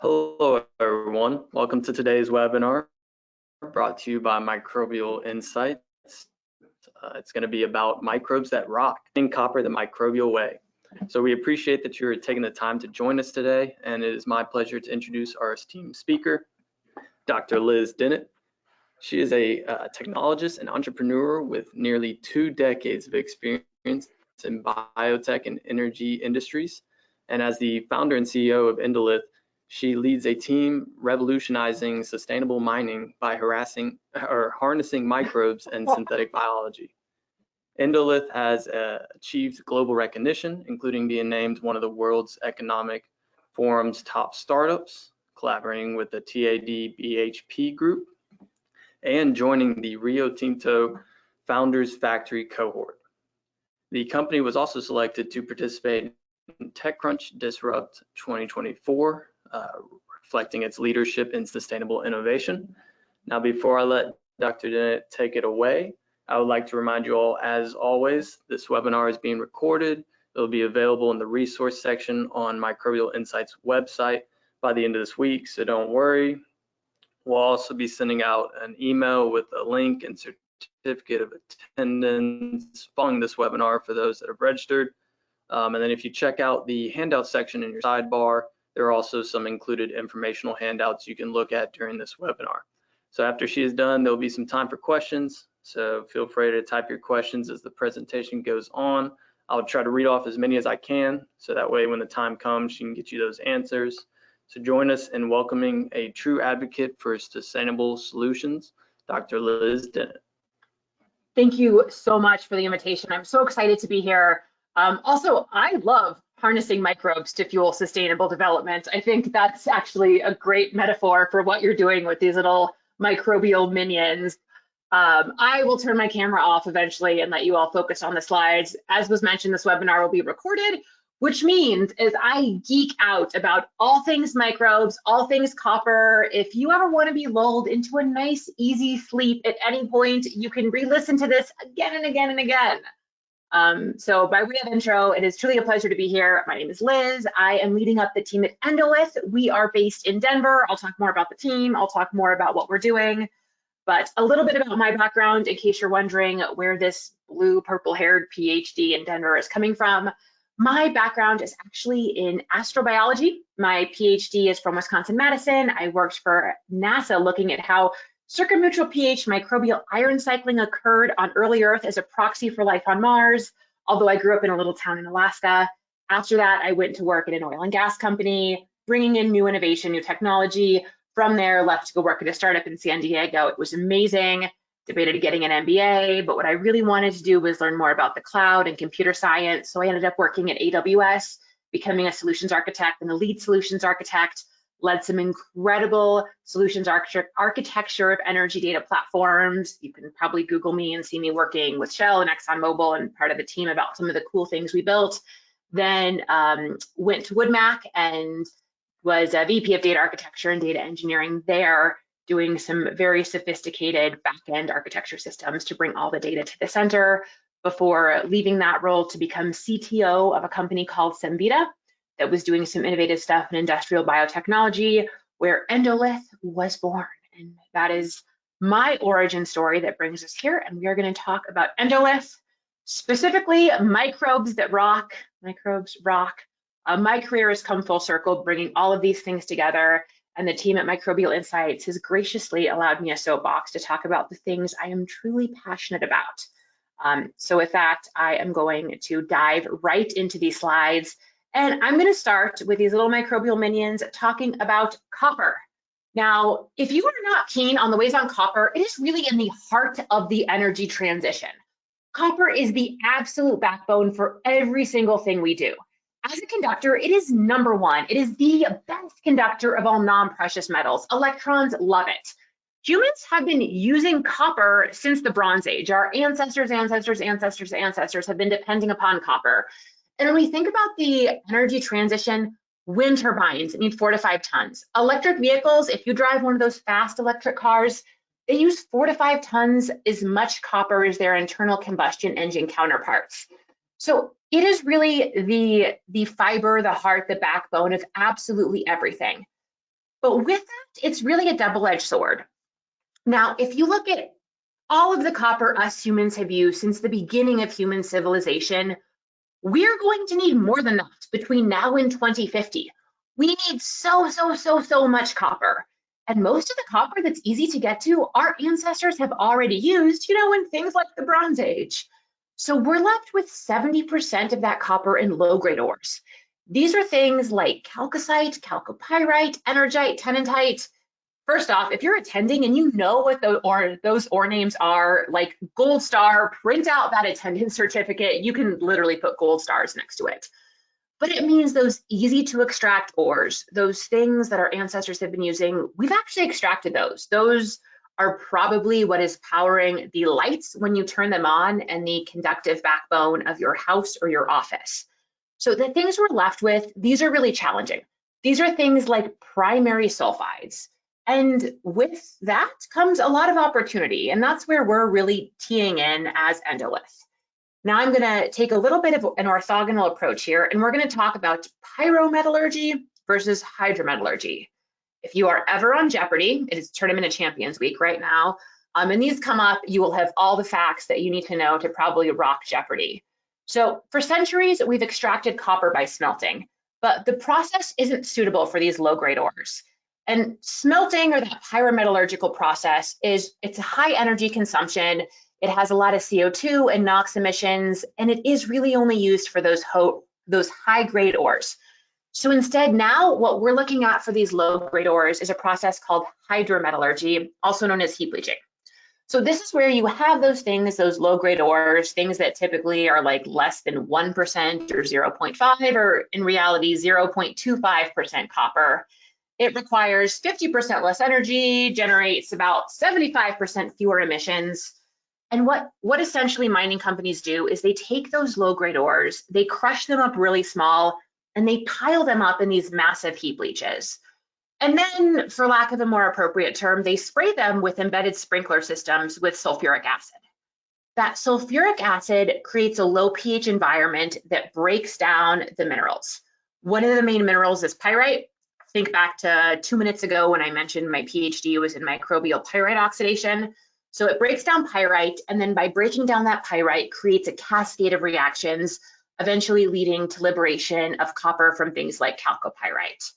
Hello, everyone. Welcome to today's webinar brought to you by Microbial Insights. It's going to be about microbes that rock in copper the microbial way. So we appreciate that you're taking the time to join us today, and it is my pleasure to introduce our esteemed speaker, Dr. Liz Dennett. She is a technologist and entrepreneur with nearly 2 decades of experience in biotech and energy industries. And as the founder and CEO of Endolith, she leads a team revolutionizing sustainable mining by harnessing microbes and synthetic biology. Endolith has achieved global recognition, including being named one of the world's economic forum's top startups, collaborating with the TAD BHP group, and joining the Rio Tinto Founders Factory cohort. The company was also selected to participate in TechCrunch Disrupt 2024, reflecting its leadership in sustainable innovation. Now, before I let Dr. Dennett take it away, I would like to remind you all, as always, this webinar is being recorded. It will be available in the resource section on Microbial Insights website by the end of this week, so don't worry. We'll also be sending out an email with a link and certificate of attendance following this webinar for those that have registered. And then if you check out the handout section in your sidebar, there are also some included informational handouts you can look at during this webinar. So after she is done, there'll be some time for questions. So feel free to type your questions as the presentation goes on. I'll try to read off as many as I can, so that way when the time comes, she can get you those answers. So join us in welcoming a true advocate for sustainable solutions, Dr. Liz Dennett. Thank you so much for the invitation. I'm so excited to be here. Also, I love harnessing microbes to fuel sustainable development. I think that's actually a great metaphor for what you're doing with these little microbial minions. I will turn my camera off eventually and let you all focus on the slides. As was mentioned, this webinar will be recorded, which means as I geek out about all things microbes, all things copper, if you ever want to be lulled into a nice, easy sleep at any point, you can re-listen to this again and again and again. So by way of intro, it is truly a pleasure to be here. My name is Liz. I am leading up the team at Endolith. We are based in Denver. I'll talk more about the team. I'll talk more about what we're doing. But a little bit about my background, in case you're wondering where this blue, purple-haired PhD in Denver is coming from. My background is actually in astrobiology. My PhD is from Wisconsin-Madison. I worked for NASA looking at how circumneutral pH microbial iron cycling occurred on early Earth as a proxy for life on Mars, although I grew up in a little town in Alaska. After that, I went to work at an oil and gas company, bringing in new innovation, new technology. From there, left to go work at a startup in San Diego. It was amazing. Debated getting an MBA, but what I really wanted to do was learn more about the cloud and computer science. So I ended up working at AWS, becoming a solutions architect and a lead solutions architect, led some incredible solutions architecture of energy data platforms. You can probably Google me and see me working with Shell and ExxonMobil and part of the team about some of the cool things we built. Then went to WoodMac and was a VP of data architecture and data engineering there, doing some very sophisticated back-end architecture systems to bring all the data to the center before leaving that role to become CTO of a company called Semvita that was doing some innovative stuff in industrial biotechnology, where Endolith was born. And that is my origin story that brings us here. And we are going to talk about Endolith, specifically microbes that rock, microbes rock. My career has come full circle, bringing all of these things together, and the team at Microbial Insights has graciously allowed me a soapbox to talk about the things I am truly passionate about. So with that, I am going to dive right into these slides, and I'm going to start with these little microbial minions talking about copper. Now, if you are not keen on the ways on copper, it is really in the heart of the energy transition. Copper is the absolute backbone for every single thing we do. As a conductor, it is number one. It is the best conductor of all non-precious metals. Electrons love it. Humans have been using copper since the Bronze Age. Our ancestors have been depending upon copper. And when we think about the energy transition, wind turbines need 4 to 5 tons. Electric vehicles, if you drive one of those fast electric cars, they use 4 to 5 tons as much copper as their internal combustion engine counterparts. So it is really the fiber, the heart, the backbone of absolutely everything. But with that, it's really a double-edged sword. Now, if you look at all of the copper us humans have used since the beginning of human civilization, we're going to need more than that between now and 2050. We need so much copper. And most of the copper that's easy to get to, our ancestors have already used, in things like the Bronze Age. So we're left with 70% of that copper in low-grade ores. These are things like chalcocite, chalcopyrite, energite, tennantite. First off, if you're attending and you know what those ore names are, like Gold Star, print out that attendance certificate. You can literally put gold stars next to it. But it means those easy to extract ores, those things that our ancestors have been using, we've actually extracted those. Those are probably what is powering the lights when you turn them on and the conductive backbone of your house or your office. So the things we're left with, these are really challenging. These are things like primary sulfides. And with that comes a lot of opportunity, and that's where we're really teeing in as Endolith. Now I'm gonna take a little bit of an orthogonal approach here, and we're gonna talk about pyrometallurgy versus hydrometallurgy. If you are ever on Jeopardy, it is Tournament of Champions week right now, and these come up, you will have all the facts that you need to know to probably rock Jeopardy. So for centuries, we've extracted copper by smelting, but the process isn't suitable for these low-grade ores. And smelting, or that pyrometallurgical process, it's a high energy consumption. It has a lot of CO2 and NOx emissions, and it is really only used for those high grade ores. So instead, now what we're looking at for these low grade ores is a process called hydrometallurgy, also known as heap leaching. So this is where you have those things, those low grade ores, things that typically are like less than 1% or 0.5, or in reality 0.25% copper. It requires 50% less energy, generates about 75% fewer emissions. And what essentially mining companies do is they take those low-grade ores, they crush them up really small, and they pile them up in these massive heap leaches. And then, for lack of a more appropriate term, they spray them with embedded sprinkler systems with sulfuric acid. That sulfuric acid creates a low pH environment that breaks down the minerals. One of the main minerals is pyrite. Think back to 2 minutes ago when I mentioned my PhD was in microbial pyrite oxidation. So it breaks down pyrite, and then by breaking down that pyrite, creates a cascade of reactions, eventually leading to liberation of copper from things like chalcopyrite.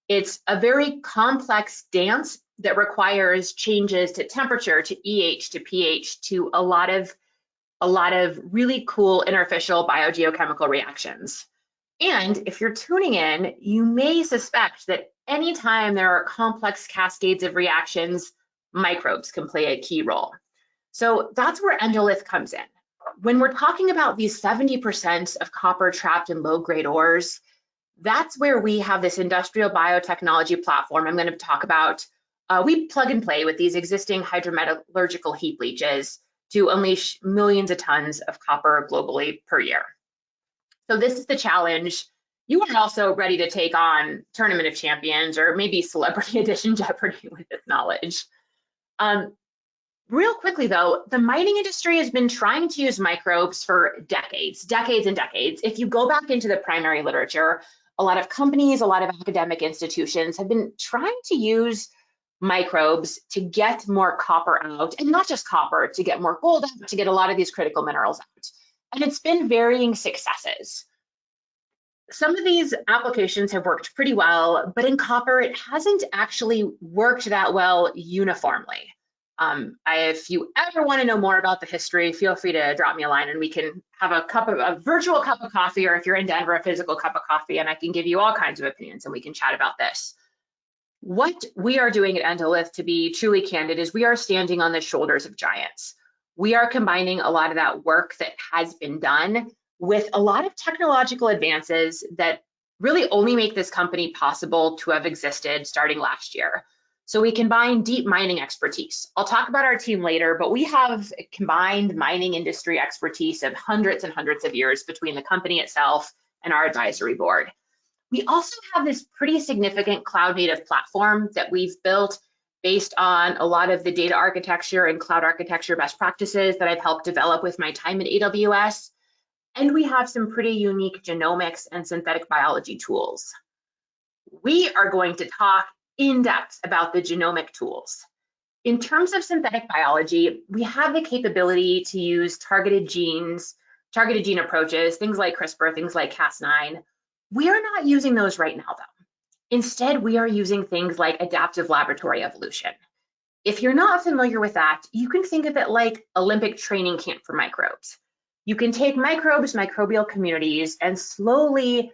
It's a very complex dance that requires changes to temperature, to EH, to pH, to a lot of really cool interfacial biogeochemical reactions. And if you're tuning in, you may suspect that anytime there are complex cascades of reactions, microbes can play a key role. So that's where Endolith comes in. When we're talking about these 70% of copper trapped in low-grade ores, that's where we have this industrial biotechnology platform I'm going to talk about. We plug and play with these existing hydrometallurgical heap leaches to unleash millions of tons of copper globally per year. So this is the challenge. You are also ready to take on Tournament of Champions or maybe Celebrity Edition Jeopardy with this knowledge. Real quickly though, the mining industry has been trying to use microbes for decades and decades. If you go back into the primary literature, a lot of companies, a lot of academic institutions have been trying to use microbes to get more copper out, and not just copper, to get more gold out, to get a lot of these critical minerals out. And it's been varying successes. Some of these applications have worked pretty well, but in copper, it hasn't actually worked that well uniformly. If you ever want to know more about the history, feel free to drop me a line and we can have a virtual cup of coffee, or if you're in Denver, a physical cup of coffee, and I can give you all kinds of opinions and we can chat about this. What we are doing at Endolith, to be truly candid, is we are standing on the shoulders of giants. We are combining a lot of that work that has been done with a lot of technological advances that really only make this company possible to have existed starting last year. So we combine deep mining expertise. I'll talk about our team later, but we have combined mining industry expertise of hundreds and hundreds of years between the company itself and our advisory board. We also have this pretty significant cloud native platform that we've built based on a lot of the data architecture and cloud architecture best practices that I've helped develop with my time at AWS. And we have some pretty unique genomics and synthetic biology tools. We are going to talk in depth about the genomic tools. In terms of synthetic biology, we have the capability to use targeted gene approaches, things like CRISPR, things like Cas9. We are not using those right now, though. Instead, we are using things like adaptive laboratory evolution. If you're not familiar with that, you can think of it like Olympic training camp for microbes. You can take microbes, microbial communities, and slowly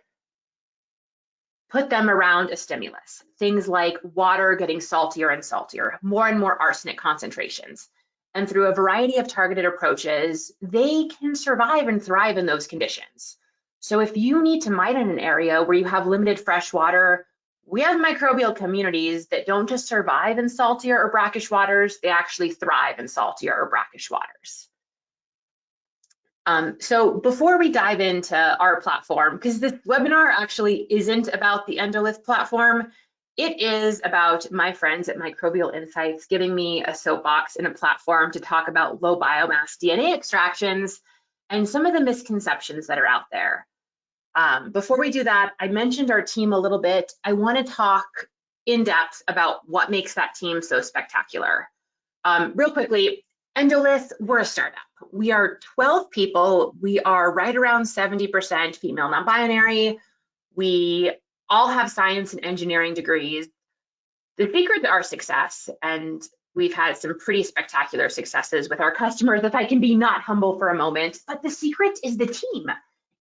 put them around a stimulus. Things like water getting saltier and saltier, more and more arsenic concentrations. And through a variety of targeted approaches, they can survive and thrive in those conditions. So if you need to mine in an area where you have limited fresh water, we have microbial communities that don't just survive in saltier or brackish waters, they actually thrive in saltier or brackish waters. So before we dive into our platform, because this webinar actually isn't about the Endolith platform, it is about my friends at Microbial Insights giving me a soapbox and a platform to talk about low biomass DNA extractions and some of the misconceptions that are out there. Before we do that, I mentioned our team a little bit. I want to talk in depth about what makes that team so spectacular. Real quickly, Endolith, we're a startup. We are 12 people. We are right around 70% female non-binary. We all have science and engineering degrees. The secret to our success, and we've had some pretty spectacular successes with our customers, if I can be not humble for a moment, but the secret is the team.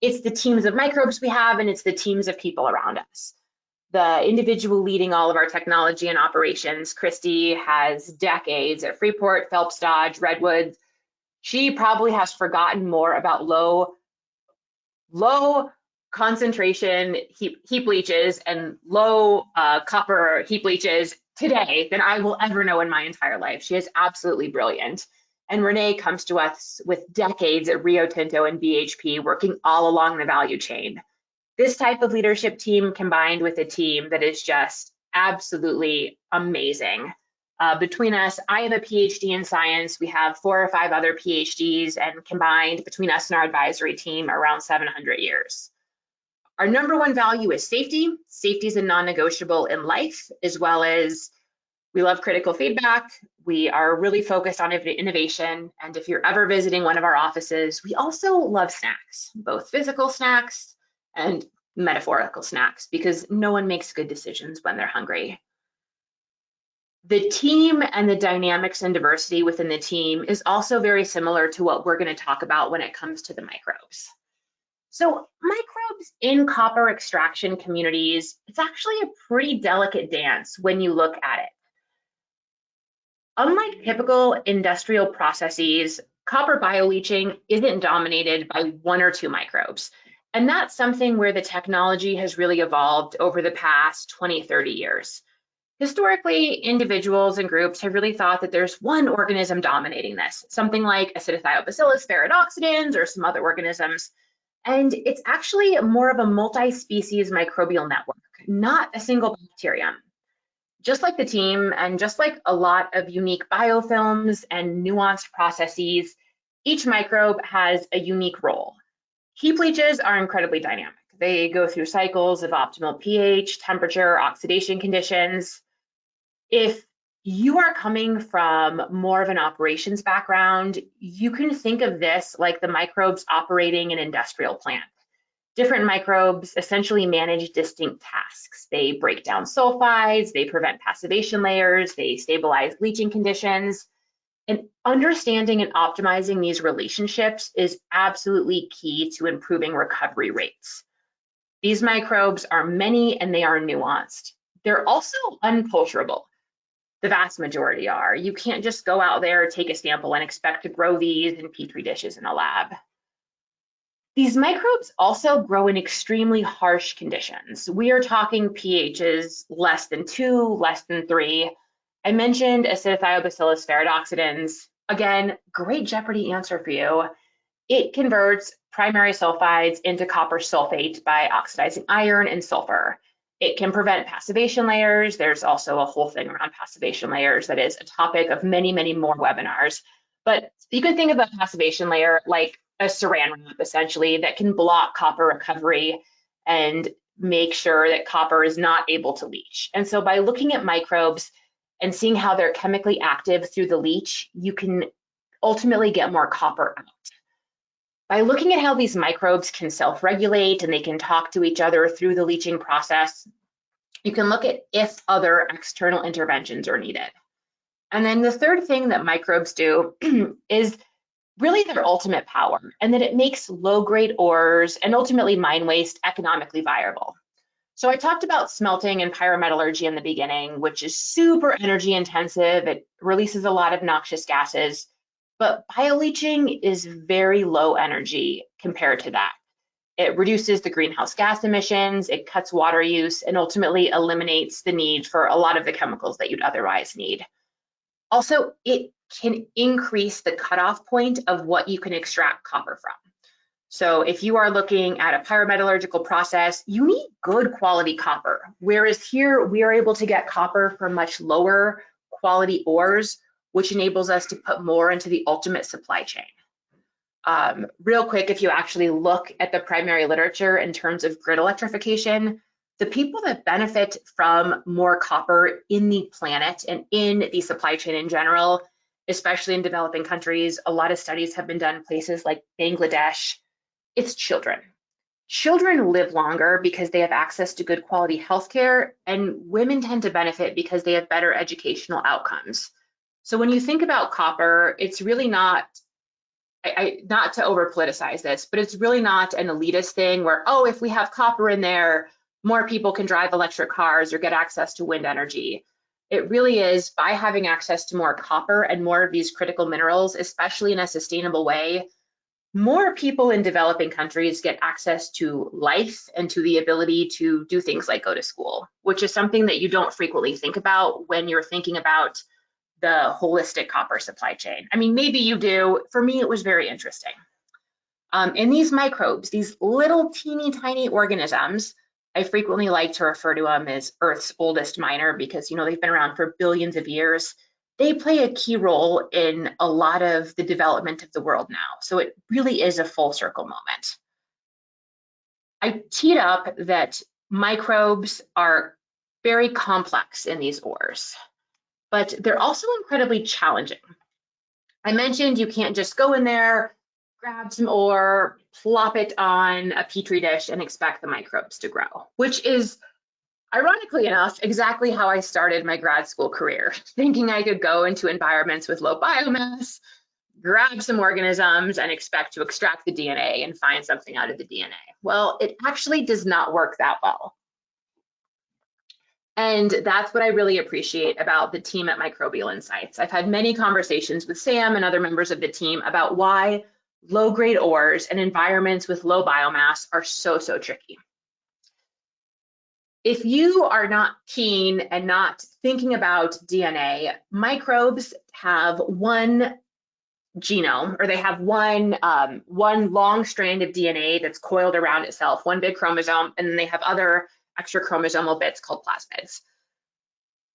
It's the teams of microbes we have, and it's the teams of people around us. The individual leading all of our technology and operations, Christy, has decades at Freeport, Phelps Dodge, Redwood. She probably has forgotten more about low concentration heap leaches and low copper heap leaches today than I will ever know in my entire life. She is absolutely brilliant. And Renee comes to us with decades at Rio Tinto and BHP, working all along the value chain. This type of leadership team combined with a team that is just absolutely amazing. Between us, I have a PhD in science. We have 4 or 5 other PhDs, and combined between us and our advisory team, around 700 years. Our number one value is safety. Safety is a non-negotiable in life, as well as we love critical feedback. We are really focused on innovation. And if you're ever visiting one of our offices, we also love snacks, both physical snacks and metaphorical snacks, because no one makes good decisions when they're hungry. The team and the dynamics and diversity within the team is also very similar to what we're going to talk about when it comes to the microbes. So microbes in copper extraction communities, it's actually a pretty delicate dance when you look at it. Unlike typical industrial processes, copper bioleaching isn't dominated by 1 or 2 microbes. And that's something where the technology has really evolved over the past 20, 30 years. Historically, individuals and groups have really thought that there's one organism dominating this, something like AcidothioBacillus ferredoxidans or some other organisms. And it's actually more of a multi-species microbial network, not a single bacterium. Just like the team, and just like a lot of unique biofilms and nuanced processes, each microbe has a unique role. Heap leaches are incredibly dynamic. They go through cycles of optimal pH, temperature, oxidation conditions. If you are coming from more of an operations background, you can think of this like the microbes operating an industrial plant. Different microbes essentially manage distinct tasks. They break down sulfides, they prevent passivation layers, they stabilize leaching conditions. And understanding and optimizing these relationships is absolutely key to improving recovery rates. These microbes are many and they are nuanced. They're also unculturable. The vast majority are. You can't just go out there, take a sample, and expect to grow these in Petri dishes in a lab. These microbes also grow in extremely harsh conditions. We are talking pHs less than 2, less than 3. I mentioned AcidothioBacillus ferredoxidans. Again, great Jeopardy answer for you. It converts primary sulfides into copper sulfate by oxidizing iron and sulfur. It can prevent passivation layers. There's also a whole thing around passivation layers that is a topic of many, many more webinars. But you can think of a passivation layer like a saran wrap, essentially, that can block copper recovery and make sure that copper is not able to leach. And so by looking at microbes and seeing how they're chemically active through the leach, you can ultimately get more copper out. By looking at how these microbes can self-regulate and they can talk to each other through the leaching process, you can look at if other external interventions are needed. And then the third thing that microbes do is really their ultimate power, and that it makes low-grade ores and ultimately mine waste economically viable. So I talked about smelting and pyrometallurgy in the beginning, which is super energy intensive. It releases a lot of noxious gases, but bioleaching is very low energy compared to that. It reduces the greenhouse gas emissions, it cuts water use, and ultimately eliminates the need for a lot of the chemicals that you'd otherwise need. Also, it can increase the cutoff point of what you can extract copper from. So if you are looking at a pyrometallurgical process, you need good quality copper, whereas here we are able to get copper from much lower quality ores, which enables us to put more into the ultimate supply chain. Real quick, if you actually look at the primary literature in terms of grid electrification, the people that benefit from more copper in the planet and in the supply chain in general, especially in developing countries, a lot of studies have been done in places like Bangladesh, it's children. Children live longer because they have access to good quality healthcare, and women tend to benefit because they have better educational outcomes. So when you think about copper, it's really not, not to over politicize this, but it's really not an elitist thing where, oh, if we have copper in there, more people can drive electric cars or get access to wind energy. It really is by having access to more copper and more of these critical minerals, especially in a sustainable way, more people in developing countries get access to life and to the ability to do things like go to school, which is something that you don't frequently think about when you're thinking about the holistic copper supply chain. I mean, maybe you do. For me, it was very interesting. And these microbes, these little teeny tiny organisms, I frequently like to refer to them as Earth's oldest miner because, you know, they've been around for billions of years. They play a key role in a lot of the development of the world now. So it really is a full circle moment. I teed up that microbes are very complex in these ores, but they're also incredibly challenging. I mentioned you can't just go in there, grab some ore, plop it on a petri dish and expect the microbes to grow, which is, ironically enough, exactly how I started my grad school career, thinking I could go into environments with low biomass, grab some organisms and expect to extract the DNA and find something out of the DNA. Well, it actually does not work that well. And that's what I really appreciate about the team at Microbial Insights. I've had many conversations with Sam and other members of the team about why low-grade ores and environments with low biomass are so tricky. If you are not keen and not thinking about DNA, microbes have one genome, or they have one long strand of DNA that's coiled around itself, one big chromosome, and then they have other extra chromosomal bits called plasmids.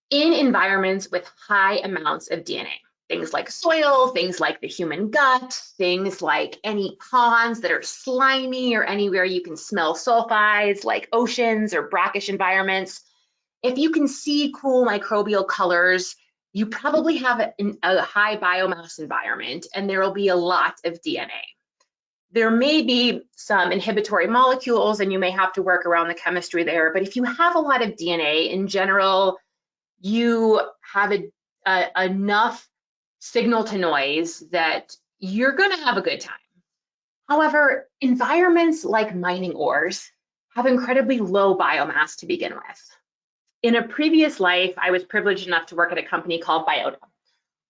In environments with high amounts of DNA, things like soil, things like the human gut, things like any ponds that are slimy or anywhere you can smell sulfides like oceans or brackish environments, if you can see cool microbial colors, you probably have a high biomass environment and there will be a lot of DNA. There may be some inhibitory molecules and you may have to work around the chemistry there, but if you have a lot of DNA in general, you have enough signal to noise that you're going to have a good time. However, environments like mining ores have incredibly low biomass to begin with. In a previous life, I was privileged enough to work at a company called Biota.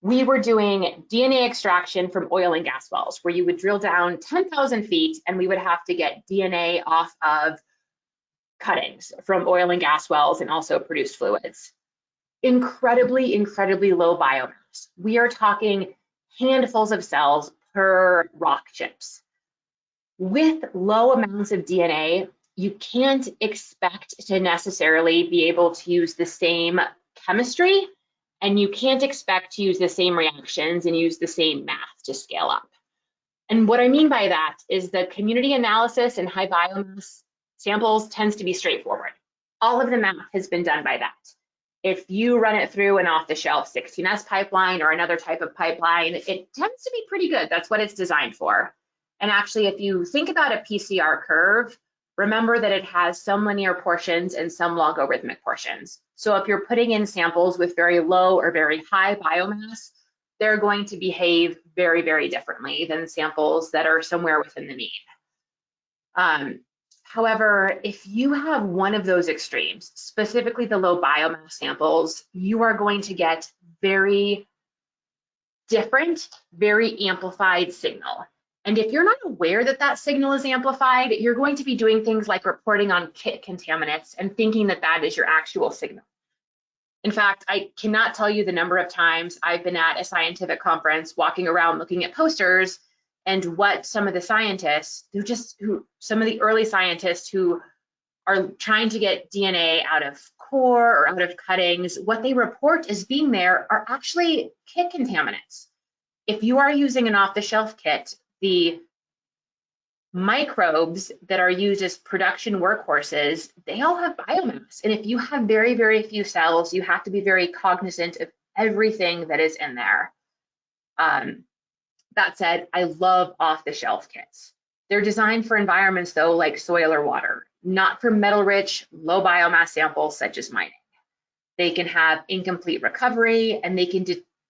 We were doing DNA extraction from oil and gas wells, where you would drill down 10,000 feet and we would have to get DNA off of cuttings from oil and gas wells and also produced fluids. Incredibly low biomass. We are talking handfuls of cells per rock chips. With low amounts of DNA, you can't expect to necessarily be able to use the same chemistry, and you can't expect to use the same reactions and use the same math to scale up. And what I mean by that is the community analysis and high biomass samples tends to be straightforward. All of the math has been done by that. If you run it through an off-the-shelf 16S pipeline or another type of pipeline, it tends to be pretty good. That's what it's designed for. And actually, if you think about a PCR curve, remember that it has some linear portions and some logarithmic portions. So if you're putting in samples with very low or very high biomass, they're going to behave very, very differently than samples that are somewhere within the mean. However, if you have one of those extremes, specifically the low biomass samples, you are going to get very different, very amplified signal. And if you're not aware that that signal is amplified, you're going to be doing things like reporting on kit contaminants and thinking that that is your actual signal. In fact, I cannot tell you the number of times I've been at a scientific conference walking around looking at posters and what some of the scientists some of the early scientists who are trying to get DNA out of core or out of cuttings, what they report as being there are actually kit contaminants. If you are using an off-the-shelf kit, the microbes that are used as production workhorses, they all have biomass. And if you have very, very few cells, you have to be very cognizant of everything that is in there. That said, I love off-the-shelf kits. They're designed for environments, though, like soil or water, not for metal-rich, low biomass samples such as mining. They can have incomplete recovery, and they can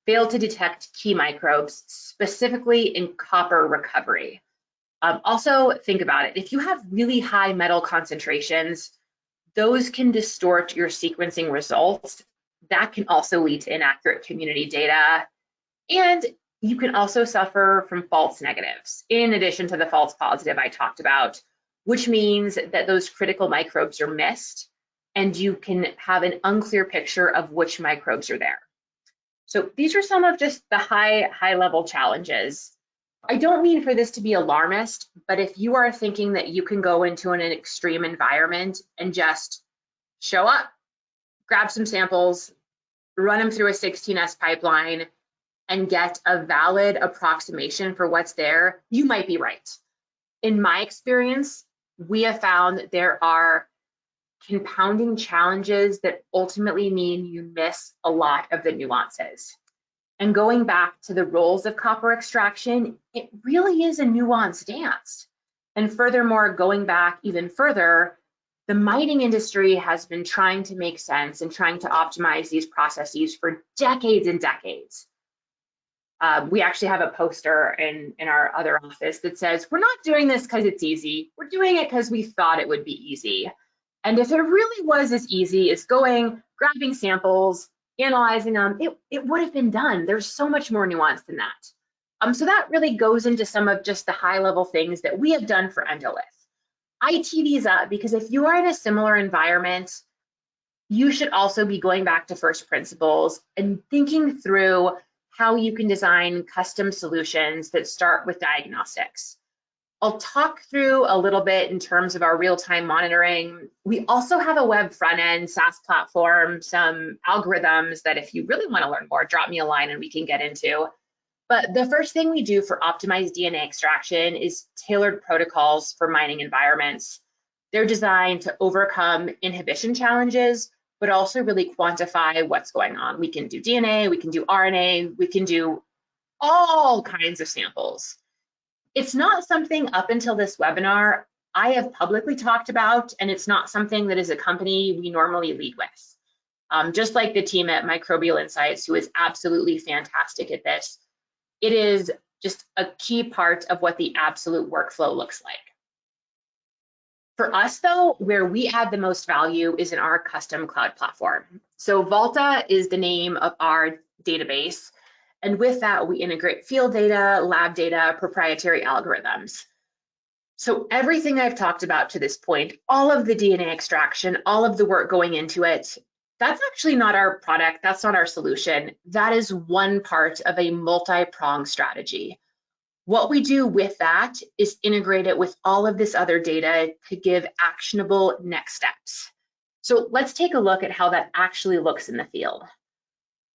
fail to detect key microbes, specifically in copper recovery. Also, think about it. If you have really high metal concentrations, those can distort your sequencing results. That can also lead to inaccurate community data. And you can also suffer from false negatives, in addition to the false positive I talked about, which means that those critical microbes are missed, and you can have an unclear picture of which microbes are there. So these are some of just the high level challenges. I don't mean for this to be alarmist, but if you are thinking that you can go into an extreme environment and just show up, grab some samples, run them through a 16S pipeline, and get a valid approximation for what's there, you might be right. In my experience, we have found that there are compounding challenges that ultimately mean you miss a lot of the nuances. And going back to the roles of copper extraction, it really is a nuanced dance. And furthermore, going back even further, the mining industry has been trying to make sense and trying to optimize these processes for decades and decades. We actually have a poster in our other office that says, we're not doing this because it's easy. We're doing it because we thought it would be easy. And if it really was as easy as going, grabbing samples, analyzing them, it would have been done. There's so much more nuance than that. So that really goes into some of just the high level things that we have done for Endolith. I tee these up because if you are in a similar environment, you should also be going back to first principles and thinking through how you can design custom solutions that start with diagnostics. I'll talk through a little bit in terms of our real-time monitoring. We also have a web front-end SaaS platform, some algorithms that if you really want to learn more, drop me a line and we can get into. But the first thing we do for optimized DNA extraction is tailored protocols for mining environments. They're designed to overcome inhibition challenges, but also really quantify what's going on. We can do DNA, we can do RNA, we can do all kinds of samples. It's not something up until this webinar I have publicly talked about, and it's not something that as a company we normally lead with. Just like the team at Microbial Insights, who is absolutely fantastic at this, it is just a key part of what the absolute workflow looks like. For us though, where we add the most value is in our custom cloud platform. So Volta is the name of our database. And with that, we integrate field data, lab data, proprietary algorithms. So everything I've talked about to this point, all of the DNA extraction, all of the work going into it, that's actually not our product, that's not our solution. That is one part of a multi-pronged strategy. What we do with that is integrate it with all of this other data to give actionable next steps. So let's take a look at how that actually looks in the field.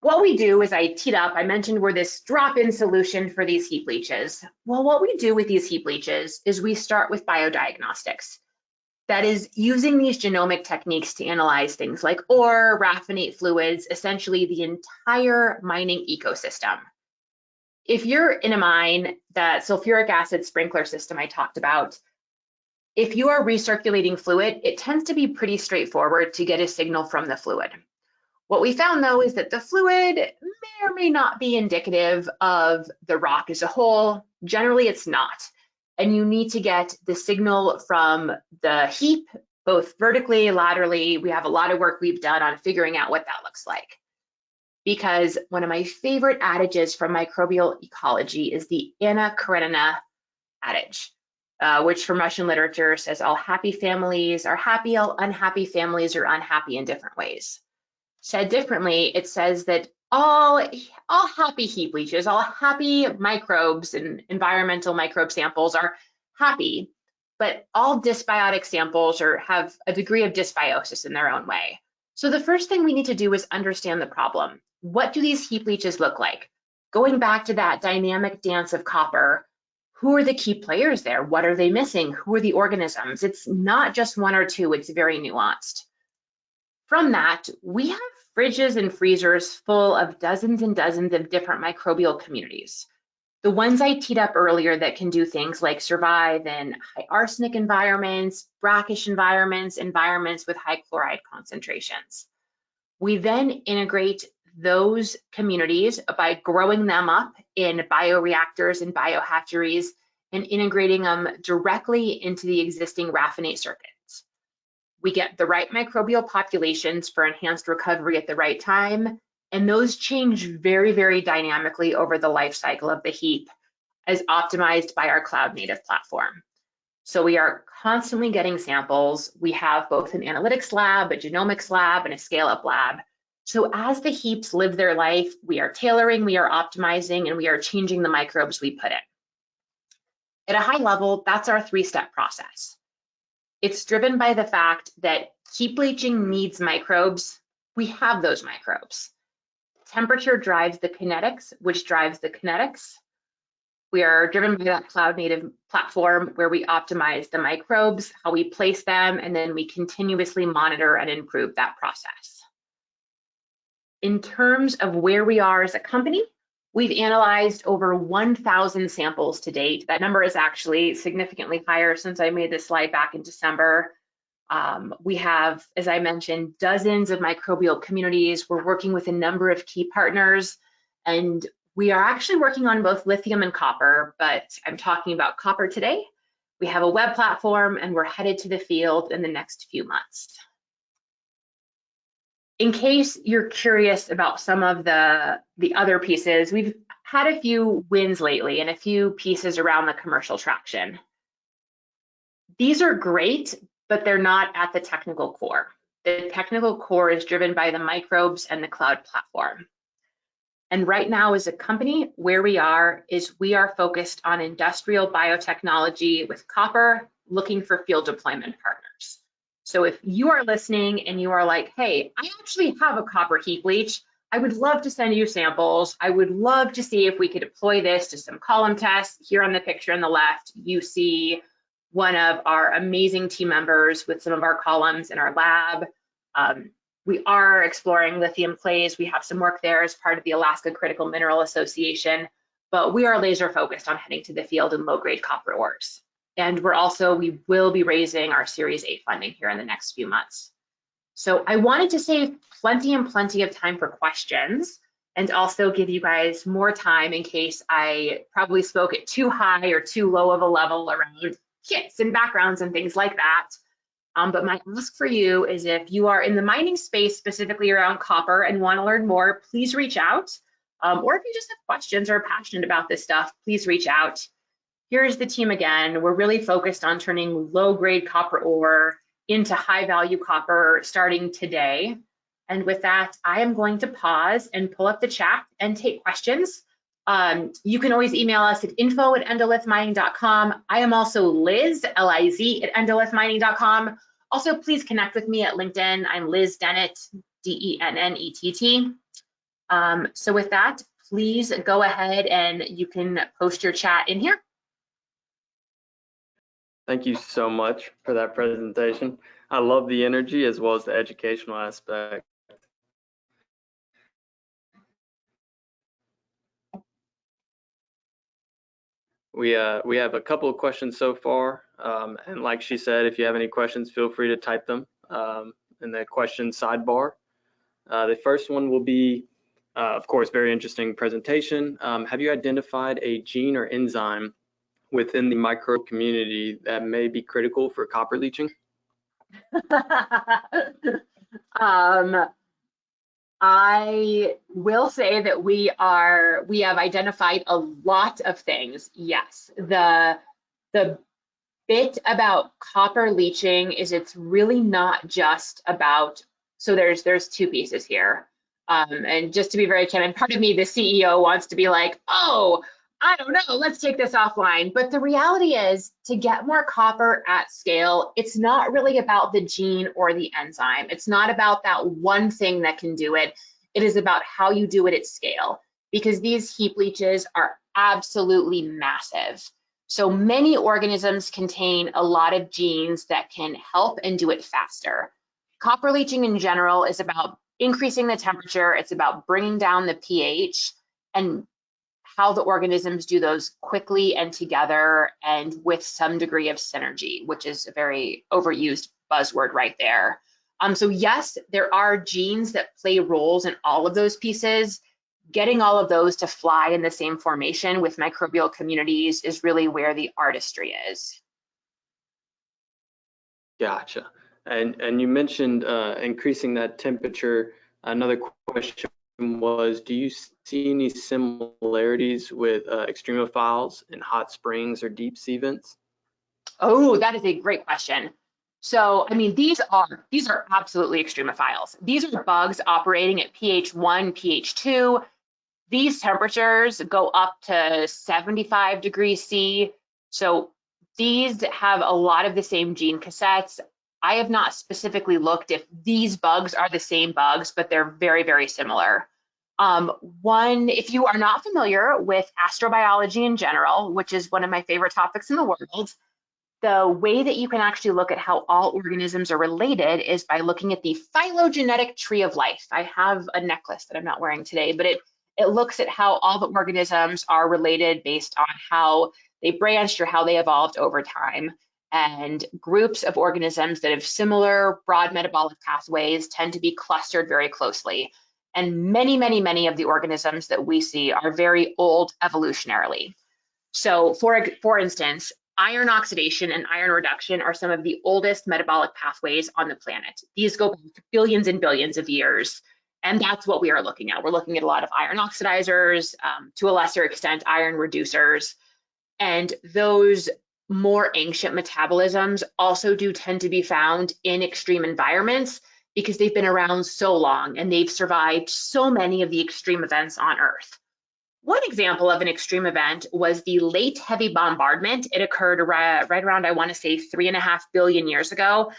What we do is I teed up, I mentioned we're this drop-in solution for these heap leaches. Well, what we do with these heap leaches is we start with biodiagnostics. that is using these genomic techniques to analyze things like ore, raffinate fluids, essentially the entire mining ecosystem. If you're in a mine, that sulfuric acid sprinkler system I talked about, if you are recirculating fluid, it tends to be pretty straightforward to get a signal from the fluid. What we found though is that the fluid may or may not be indicative of the rock as a whole. Generally, it's not. And you need to get the signal from the heap, both vertically, laterally. We have a lot of work we've done on figuring out what that looks like. Because one of my favorite adages from microbial ecology is the Anna Karenina adage, which from Russian literature says all happy families are happy, all unhappy families are unhappy in different ways. Said differently, it says that all happy heap leaches, all happy microbes and environmental microbe samples are happy, but all dysbiotic samples have a degree of dysbiosis in their own way. So the first thing we need to do is understand the problem. What do these heap leaches look like? Going back to that dynamic dance of copper, who are the key players there? What are they missing? Who are the organisms? It's not just one or two, it's very nuanced. From that, we have fridges and freezers full of dozens and dozens of different microbial communities. The ones I teed up earlier that can do things like survive in high arsenic environments, brackish environments, environments with high chloride concentrations. We then integrate those communities by growing them up in bioreactors and biohatcheries and integrating them directly into the existing raffinate circuits. We get the right microbial populations for enhanced recovery at the right time, and those change very, very dynamically over the life cycle of the heap as optimized by our cloud native platform. So we are constantly getting samples. We have both an analytics lab, a genomics lab, and a scale-up lab. So as the heaps live their life, we are tailoring, we are optimizing, and we are changing the microbes we put in. At a high level, that's our three-step process. It's driven by the fact that heap leaching needs microbes. We have those microbes. Temperature drives the kinetics, which drives the kinetics. We are driven by that cloud native platform where we optimize the microbes, how we place them, and then we continuously monitor and improve that process. In terms of where we are as a company, we've analyzed over 1,000 samples to date. That number is actually significantly higher since I made this slide back in December. We have, as I mentioned, dozens of microbial communities. We're working with a number of key partners, and we are actually working on both lithium and copper, but I'm talking about copper today. We have a web platform, and we're headed to the field in the next few months. In case you're curious about some of the other pieces, we've had a few wins lately and a few pieces around the commercial traction. These are great, but they're not at the technical core. The technical core is driven by the microbes and the cloud platform. And right now as a company, where we are is we are focused on industrial biotechnology with copper, looking for field deployment partners. So if you are listening and you are like, hey, I actually have a copper heap leach, I would love to send you samples. I would love to see if we could deploy this to some column tests. Here on the picture on the left, you see one of our amazing team members with some of our columns in our lab. We are exploring lithium clays. We have some work there as part of the Alaska Critical Mineral Association, but we are laser focused on heading to the field in low-grade copper ores. And we will be raising our Series A funding here in the next few months. So I wanted to save plenty of time for questions and also give you guys more time in case I probably spoke at too high or too low of a level around kits and backgrounds and things like that. But my ask for you is if you are in the mining space, specifically around copper, and want to learn more, please reach out. Or if you just have questions or are passionate about this stuff, please reach out. Here's the team again. We're really focused on turning low-grade copper ore into high-value copper starting today. And with that, I am going to pause and pull up the chat and take questions. You can always email us at info@endolithmining.com. I am also Liz, L-I-Z, at endolithmining.com. Also, please connect with me at LinkedIn. I'm Liz Dennett, D-E-N-N-E-T-T. So with that, please go ahead and you can post your chat in here. Thank you so much for that presentation. I love the energy as well as the educational aspect. We have a couple of questions so far, and like she said, if you have any questions, feel free to type them in the question sidebar. The first one will be, of course, very interesting presentation. Have you identified a gene or enzyme within the microbe community that may be critical for copper leaching? I will say that we have identified a lot of things. Yes, the bit about copper leaching is it's really not just about, so there's two pieces here. And just to be very candid, part of me, the CEO, wants to be like, oh, I don't know, let's take this offline. But the reality is, to get more copper at scale, it's not really about the gene or the enzyme. It's not about that one thing that can do it. It is about how you do it at scale, because these heap leaches are absolutely massive. So many organisms contain a lot of genes that can help and do it faster. Copper leaching in general is about increasing the temperature. It's about bringing down the pH, and how the organisms do those quickly and together and with some degree of synergy, which is a very overused buzzword right there. So yes, there are genes that play roles in all of those pieces. Getting all of those to fly in the same formation with microbial communities is really where the artistry is. Gotcha. And you mentioned increasing that temperature. Another question was, do you see any similarities with extremophiles in hot springs or deep sea vents? Oh, that is a great question. So, I mean, these are absolutely extremophiles. These are bugs operating at pH 1, pH 2. These temperatures go up to 75 degrees C. So these have a lot of the same gene cassettes. I have not specifically looked if these bugs are the same bugs, but they're very, very similar. If you are not familiar with astrobiology in general, which is one of my favorite topics in the world, the way that you can actually look at how all organisms are related is by looking at the phylogenetic tree of life. I have a necklace that I'm not wearing today, but it looks at how all the organisms are related based on how they branched or how they evolved over time. And groups of organisms that have similar broad metabolic pathways tend to be clustered very closely. And many, many, many of the organisms that we see are very old evolutionarily. So for instance, iron oxidation and iron reduction are some of the oldest metabolic pathways on the planet. These go back billions and billions of years. And that's what we are looking at. We're looking at a lot of iron oxidizers, to a lesser extent, iron reducers. And those more ancient metabolisms also do tend to be found in extreme environments because they've been around so long and they've survived so many of the extreme events on Earth. One example of an extreme event was the late heavy bombardment. It occurred right around, I want to say, 3.5 billion years ago,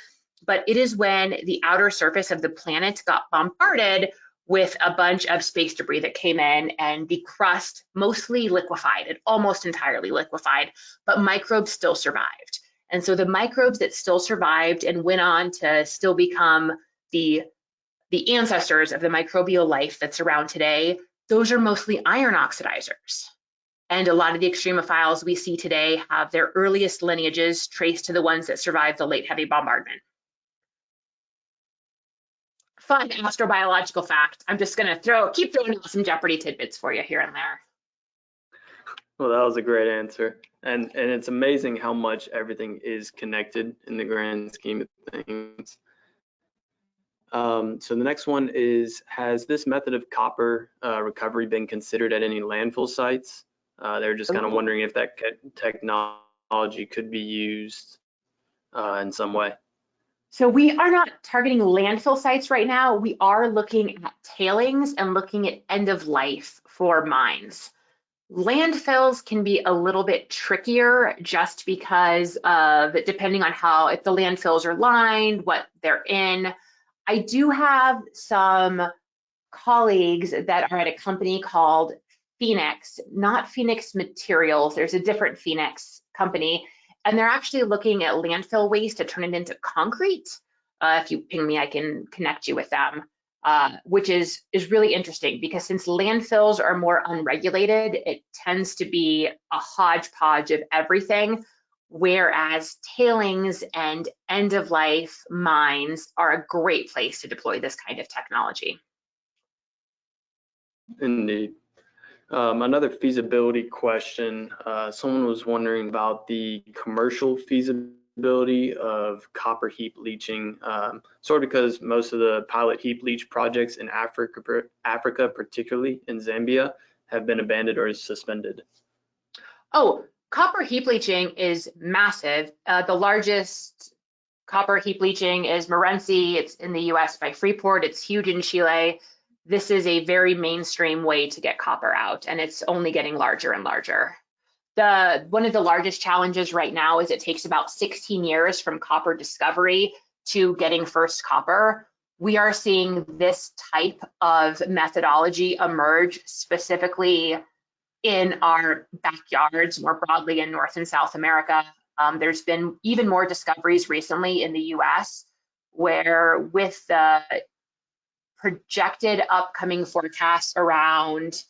but it is when the outer surface of the planet got bombarded with a bunch of space debris that came in, and the crust mostly liquefied, it almost entirely liquefied, but microbes still survived. And so the microbes that still survived and went on to still become the ancestors of the microbial life that's around today, those are mostly iron oxidizers. And a lot of the extremophiles we see today have their earliest lineages traced to the ones that survived the late heavy bombardment. Fun astrobiological fact. I'm just going to keep throwing out some Jeopardy tidbits for you here and there. Well, that was a great answer. And it's amazing how much everything is connected in the grand scheme of things. So the next one is, has this method of copper recovery been considered at any landfill sites? They're just kind of wondering if that technology could be used in some way. So we are not targeting landfill sites right now. We are looking at tailings and looking at end of life for mines. Landfills can be a little bit trickier just because of, depending on how, if the landfills are lined, what they're in. I do have some colleagues that are at a company called Phoenix, not Phoenix Materials. There's a different Phoenix company, and they're actually looking at landfill waste to turn it into concrete. If you ping me, I can connect you with them, which is really interesting because since landfills are more unregulated, it tends to be a hodgepodge of everything, whereas tailings and end-of-life mines are a great place to deploy this kind of technology. Indeed. Another feasibility question. Someone was wondering about the commercial feasibility of copper heap leaching, sort of because most of the pilot heap leach projects in Africa, particularly in Zambia, have been abandoned or suspended. Oh, copper heap leaching is massive. The largest copper heap leaching is Morenci. It's in the US by Freeport. It's huge in Chile. This is a very mainstream way to get copper out, and it's only getting larger and larger. One of the largest challenges right now is it takes about 16 years from copper discovery to getting first copper. We are seeing this type of methodology emerge specifically in our backyards, more broadly in North and South America. There's been even more discoveries recently in the US, where with the projected upcoming forecasts around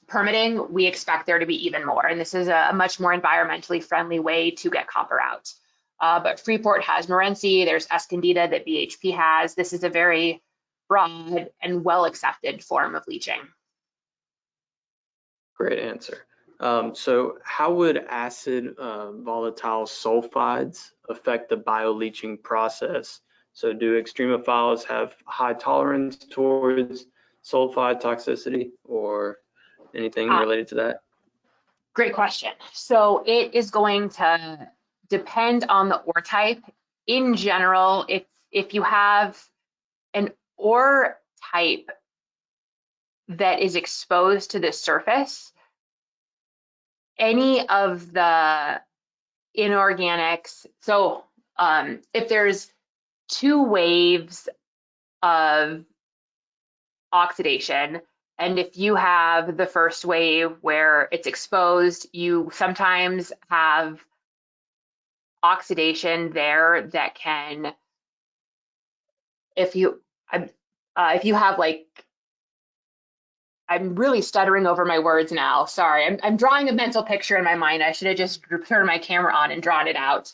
permitting, we expect there to be even more. And this is a much more environmentally friendly way to get copper out. But Freeport has Morenci, there's Escondida that BHP has. This is a very broad and well accepted form of leaching. Great answer. So how would acid volatile sulfides affect the bioleaching process? So do extremophiles have high tolerance towards sulfide toxicity or anything related to that? Great question. So it is going to depend on the ore type. In general, if you have an ore type that is exposed to the surface, any of the inorganics, so if there's two waves of oxidation, and if you have the first wave where it's exposed, you sometimes have oxidation there that can, if you have like, I'm really stuttering over my words now. Sorry, I'm drawing a mental picture in my mind. I should have just turned my camera on and drawn it out.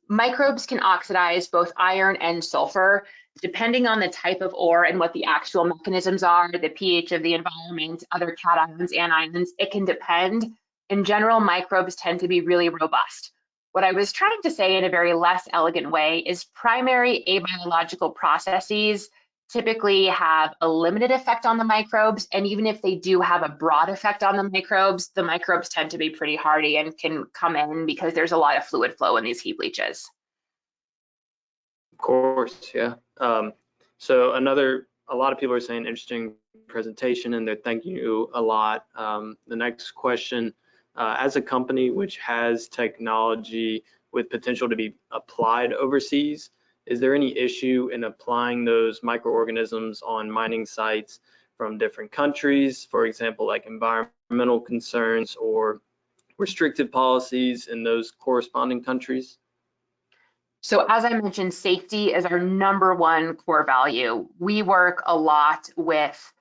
Microbes can oxidize both iron and sulfur, depending on the type of ore and what the actual mechanisms are, the pH of the environment, other cations, anions. It can depend. In general, microbes tend to be really robust. What I was trying to say in a very less elegant way is primary abiological processes typically have a limited effect on the microbes, and even if they do have a broad effect on the microbes tend to be pretty hardy and can come in because there's a lot of fluid flow in these heap leaches. Of course, yeah. So a lot of people are saying interesting presentation and they're thanking you a lot. The next question, as a company which has technology with potential to be applied overseas, is there any issue in applying those microorganisms on mining sites from different countries, for example, like environmental concerns or restrictive policies in those corresponding countries? So as I mentioned, safety is our #1 core value. We work a lot with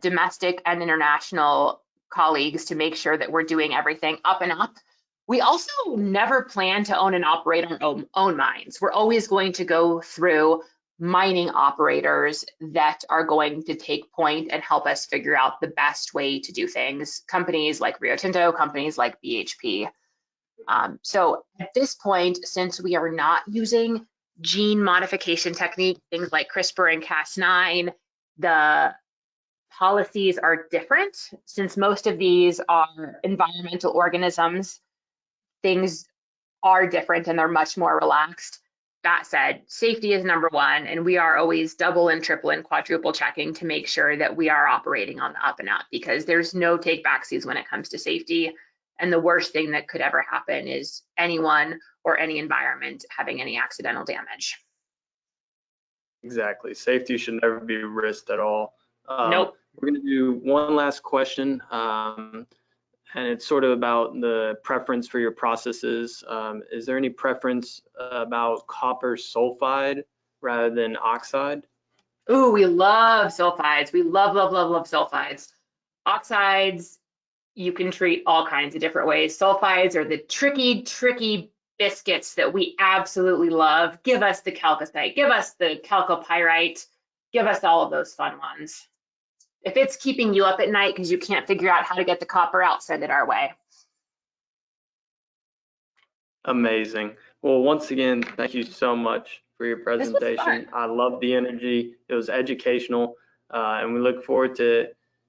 domestic and international colleagues to make sure that we're doing everything up and up. We also never plan to own and operate our own mines. We're always going to go through mining operators that are going to take point and help us figure out the best way to do things. Companies like Rio Tinto, companies like BHP. So at this point, since we are not using gene modification techniques, things like CRISPR and Cas9, the policies are different. Since most of these are environmental organisms, things are different and they're much more relaxed. That said, safety is #1, and we are always double and triple and quadruple checking to make sure that we are operating on the up and up, because there's no take backsies when it comes to safety. And the worst thing that could ever happen is anyone or any environment having any accidental damage. Exactly. Safety should never be risked at all. Nope. We're going to do one last question. and it's sort of about the preference for your processes. Is there any preference about copper sulfide rather than oxide? Ooh, we love sulfides. We love, love, love, love sulfides. Oxides, you can treat all kinds of different ways. Sulfides are the tricky, tricky biscuits that we absolutely love. Give us the chalcocite, give us the chalcopyrite, give us all of those fun ones. If it's keeping you up at night because you can't figure out how to get the copper out, send it our way. Amazing. Well, once again, thank you so much for your This was presentation. fun. I love the energy. It was educational, and we look forward to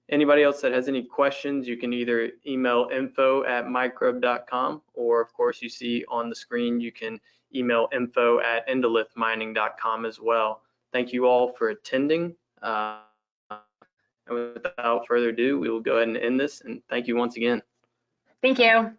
anybody else that has any questions. You can either email info@microbe.com, or of course you see on the screen, you can email info@endolithmining.com as well. Thank you all for attending. And without further ado, we will go ahead and end this, and thank you once again. Thank you.